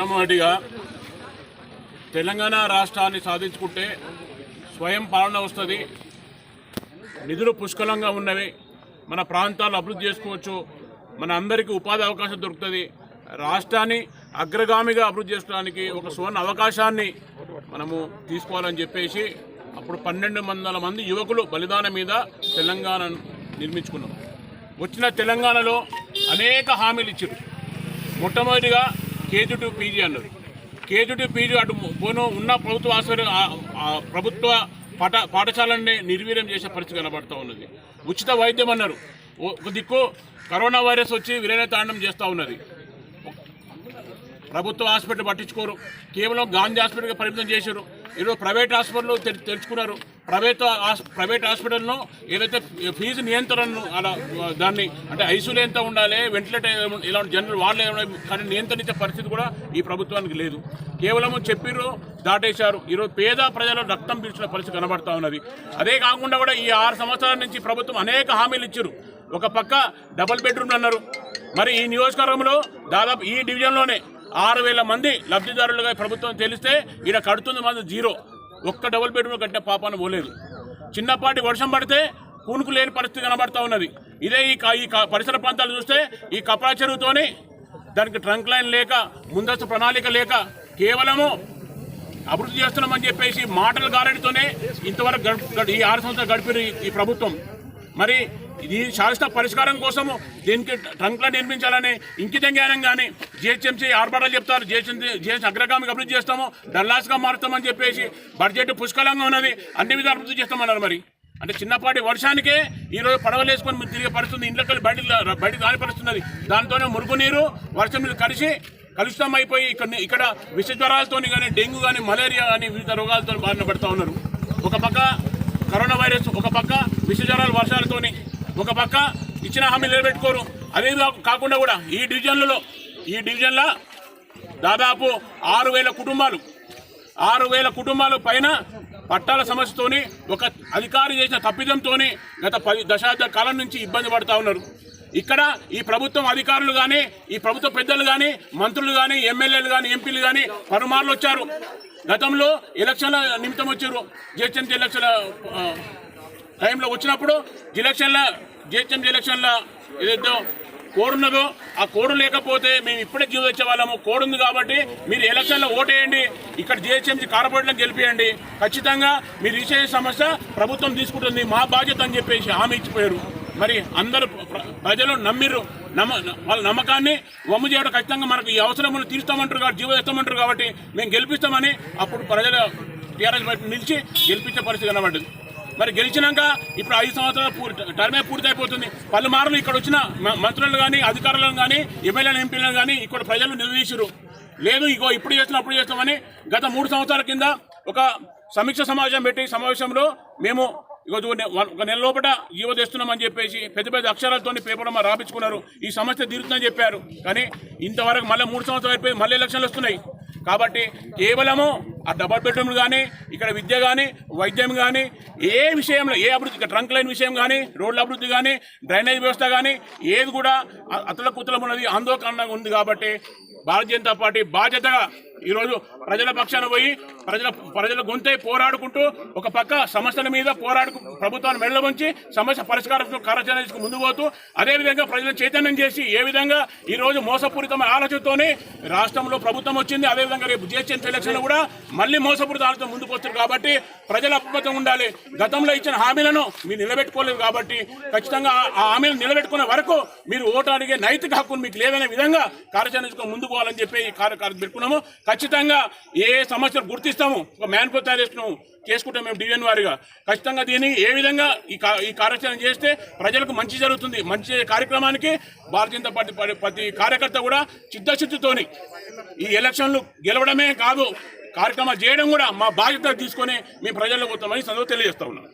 మొట్టమొదటిగా తెలంగాణ రాష్ట్రాన్ని సాధించుకుంటే స్వయం పాలన వస్తుంది, నిధులు పుష్కలంగా ఉన్నవి, మన ప్రాంతాలు అభివృద్ధి చేసుకోవచ్చు, మన అందరికీ ఉపాధి అవకాశం దొరుకుతుంది, రాష్ట్రాన్ని అగ్రగామిగా అభివృద్ధి చేసుకోవడానికి ఒక సువర్ణ అవకాశాన్ని మనము తీసుకోవాలని చెప్పేసి అప్పుడు 1200 మంది యువకులు బలిదానం మీద తెలంగాణ నిర్మించుకున్నాం. వచ్చిన తెలంగాణలో అనేక హామీలు ఇచ్చారు. మొట్టమొదటిగా కేజీ టు పీజీ అన్నారు. కేజీ టు పీజీ అటు పోను ఉన్న ప్రభుత్వ పాఠశాలని నిర్వీర్యం చేసే పరిస్థితి కనబడుతూ ఉన్నది. ఉచిత వైద్యం అన్నారు. ఒక దిక్కు కరోనా వైరస్ వచ్చి విలయతాండం చేస్తూ ఉన్నది. ప్రభుత్వ హాస్పిటల్ పట్టించుకోరు, కేవలం గాంధీ హాస్పిటల్కి పరిమితం చేశారు. ఈరోజు ప్రైవేట్ హాస్పిటల్ తెరుచుకున్నారు. ప్రైవేట్ హాస్పిటల్ను ఏదైతే ఫీజు నియంత్రణను అలా దాన్ని అంటే ఐసీయూలు ఎంత ఉండాలి, వెంటిలేటర్ ఇలాంటి జనరల్ వాళ్ళు కానీ నియంత్రించే పరిస్థితి కూడా ఈ ప్రభుత్వానికి లేదు. కేవలం చెప్పిర్రు, దాటేశారు. ఈరోజు పేద ప్రజల రక్తం పీల్చిన పరిస్థితి కనబడతా ఉన్నది. అదే కాకుండా కూడా ఈ 6 సంవత్సరాల నుంచి ప్రభుత్వం అనేక హామీలు ఇచ్చారు. ఒక పక్క డబుల్ బెడ్రూమ్లు అన్నారు. మరి ఈ నియోజకవర్గంలో దాదాపు ఈ డివిజన్లోనే 6000 మంది లబ్ధిదారులుగా ప్రభుత్వం తెలిస్తే ఈడ కడుతుంది మంది జీరో. ఒక్క డబుల్ బెడ్రూమ్ కట్టే పాపాన పోలేదు. చిన్నపాటి వర్షం పడితే కూనుకు లేని పరిస్థితి కనబడతా ఉన్నది. ఇదే ఈ పరిసర ప్రాంతాలు చూస్తే ఈ కపడా చెరువుతోని దానికి ట్రంక్ లైన్ లేక, ముందస్తు ప్రణాళిక లేక, కేవలము అభివృద్ధి చేస్తున్నామని చెప్పేసి మాటల గారడితోనే ఇంతవరకు ఈ 6 సంవత్సరాలు గడిపిన ఈ ప్రభుత్వం. మరి ఇది శాశ్వత పరిష్కారం కోసము దీనికి ట్రంక్లో నిర్మించాలని ఇంకిత జ్ఞానం కానీ జిహెచ్ఎంసీ ఆర్భాటాలు చెప్తారు. జిహెచ్ అగ్రగామికి అభివృద్ధి చేస్తాము, డల్లాస్గా మారుతామని చెప్పేసి బడ్జెట్ పుష్కలంగా ఉన్నది, అన్ని విధాలు అభివృద్ధి చేస్తామన్నారు. మరి అంటే చిన్నపాటి వర్షానికే ఈరోజు పడవలు వేసుకొని తిరిగే పరిస్థితుంది, ఇంట్లోకి బయటికి రాని పరిస్థితున్నది. దాంతోనే మురుగునీరు వర్షం మీద కలుషితం అయిపోయి ఇక్కడ విష జ్వరాలతో కానీ, డెంగ్యూ కానీ, మలేరియా కానీ వివిధ రోగాలతో బారిన పడుతూ ఉన్నారు. ఒక పక్క కరోనా వైరస్, ఒక పక్క విష జ్వరాలు వర్షాలతోని, ఒక పక్క ఇచ్చిన హామీలు నిలబెట్టుకోరు. అదే కాకుండా కూడా ఈ డివిజన్లో దాదాపు 6000 కుటుంబాలు పైన పట్టాల సమస్యతోని ఒక అధికారి చేసిన తప్పిదంతో గత 10 దశాబ్ద కాలం నుంచి ఇబ్బంది పడుతూ ఉన్నారు. ఇక్కడ ఈ ప్రభుత్వం అధికారులు కానీ, ఈ ప్రభుత్వ పెద్దలు కానీ, మంత్రులు కానీ, ఎమ్మెల్యేలు కానీ, ఎంపీలు కానీ పలుమార్లు వచ్చారు. గతంలో ఎలక్షన్ల నిమిత్తం వచ్చారు. జిహెచ్ఎంసీ ఎలక్షన్ల టైంలో వచ్చినప్పుడు జిహెచ్ఎంసీ ఎలక్షన్ల ఏదైతే కోడ్ ఉన్నదో ఆ కోడ్ లేకపోతే మేము ఇప్పుడే జీవో వచ్చేవాళ్ళము. కోడ్ ఉంది కాబట్టి మీరు ఎలక్షన్లో ఓటేయండి, ఇక్కడ జిహెచ్ఎంసీ కార్పొరేట్లను గెలిపియండి, ఖచ్చితంగా మీరు ఇచ్చే సమస్య ప్రభుత్వం తీసుకుంటుంది, మా బాధ్యత అని చెప్పేసి హామీ ఇచ్చిపోయారు. మరి అందరూ ప్రజలు నమ్మిర్రు. వాళ్ళ నమ్మకాన్ని వమ్ము చేయడం ఖచ్చితంగా మనకు ఈ అవసరములు తీరుస్తామంటారు కాబట్టి, జీవో ఇస్తామంటారు కాబట్టి మేము గెలిపిస్తామని అప్పుడు ప్రజల టీఆర్ఎస్ బయట నిలిచి గెలిపించే పరిస్థితి కనబడ్డది. మరి గెలిచినాక ఇప్పుడు 5 సంవత్సరాల టర్మే పూర్తయిపోతుంది. పలుమార్లు ఇక్కడ వచ్చిన మంత్రులను కానీ, అధికారులను కానీ, ఎమ్మెల్యేలు, ఎంపీలను కానీ ఇక్కడ ప్రజలు నిలదీశారు. లేదు ఇప్పుడు చేస్తామని గత 3 సంవత్సరాల కింద ఒక సమీక్ష సమావేశం పెట్టి సమావేశంలో మేము ఒక నెల లోపల జీవో తెస్తున్నామని చెప్పేసి పెద్ద అక్షరాలతో పేపర్ రాపించుకున్నారు. ఈ సమస్య తీరుతుందని చెప్పారు. కానీ ఇంతవరకు మళ్ళీ 3 సంవత్సరాలు అయిపోయి మళ్ళీ ఎలక్షన్లు వస్తున్నాయి. కాబట్టి కేవలము ఆ డబల్ బెడ్రూమ్లు కానీ, ఇక్కడ విద్య కానీ, వైద్యం కానీ, ఏ విషయంలో ఏ అభివృద్ధి, ట్రంక్ లైన్ విషయం కానీ, రోడ్ల అభివృద్ధి కానీ, డ్రైనేజ్ వ్యవస్థ కానీ ఏది కూడా అతలకుతలం ఉన్నది, ఆందోళనగా ఉంది. కాబట్టి భారతీయ జనతా పార్టీ బాధ్యతగా ఈరోజు ప్రజల పక్షాన పోయి ప్రజల గొంతే పోరాడుకుంటూ ఒక పక్క సమస్యల మీద ప్రభుత్వాన్ని మెడలవంచి సమస్య పరిష్కారం కార్యాచరణ ముందు పోతూ, అదేవిధంగా ప్రజలను చైతన్యం చేసి ఏ విధంగా ఈరోజు మోసపూరితమైన ఆలోచనతోనే రాష్ట్రంలో ప్రభుత్వం వచ్చింది. అదేవిధంగా రేపు జిహెచ్ఎంసీ ఎలక్షన్లో కూడా మళ్ళీ మోసపూరిత ఆలోచన ముందుకు వస్తారు. కాబట్టి ప్రజల అప్రమత్తం ఉండాలి. గతంలో ఇచ్చిన హామీలను మీరు నిలబెట్టుకోలేదు కాబట్టి ఖచ్చితంగా ఆ హామీలను నిలబెట్టుకునే వరకు మీరు ఓటు అడిగే నైతిక హక్కును మీకు లేదనే విధంగా కార్యాచరణ ముందు పోవాలని చెప్పి ఈ కార్యక్రమం పెట్టుకున్నాము. ఖచ్చితంగా ఏ సమస్యలు గుర్తిస్తాము, ఒక మ్యాన్పో తయారు చేసుకుంటాం మేము డివిజన్ వారిగా. ఖచ్చితంగా దీన్ని ఏ విధంగా ఈ కార్యాచరణ చేస్తే ప్రజలకు మంచి జరుగుతుంది. మంచి కార్యక్రమానికి భారతీయ జనతా పార్టీ ప్రతి కార్యకర్త కూడా చిత్తశుద్ధితోని ఈ ఎలక్షన్లు గెలవడమే కాదు, కార్యక్రమాలు చేయడం కూడా మా బాధ్యత తీసుకొని మేము ప్రజల్లో పోతామని తెలియజేస్తా ఉన్నాం.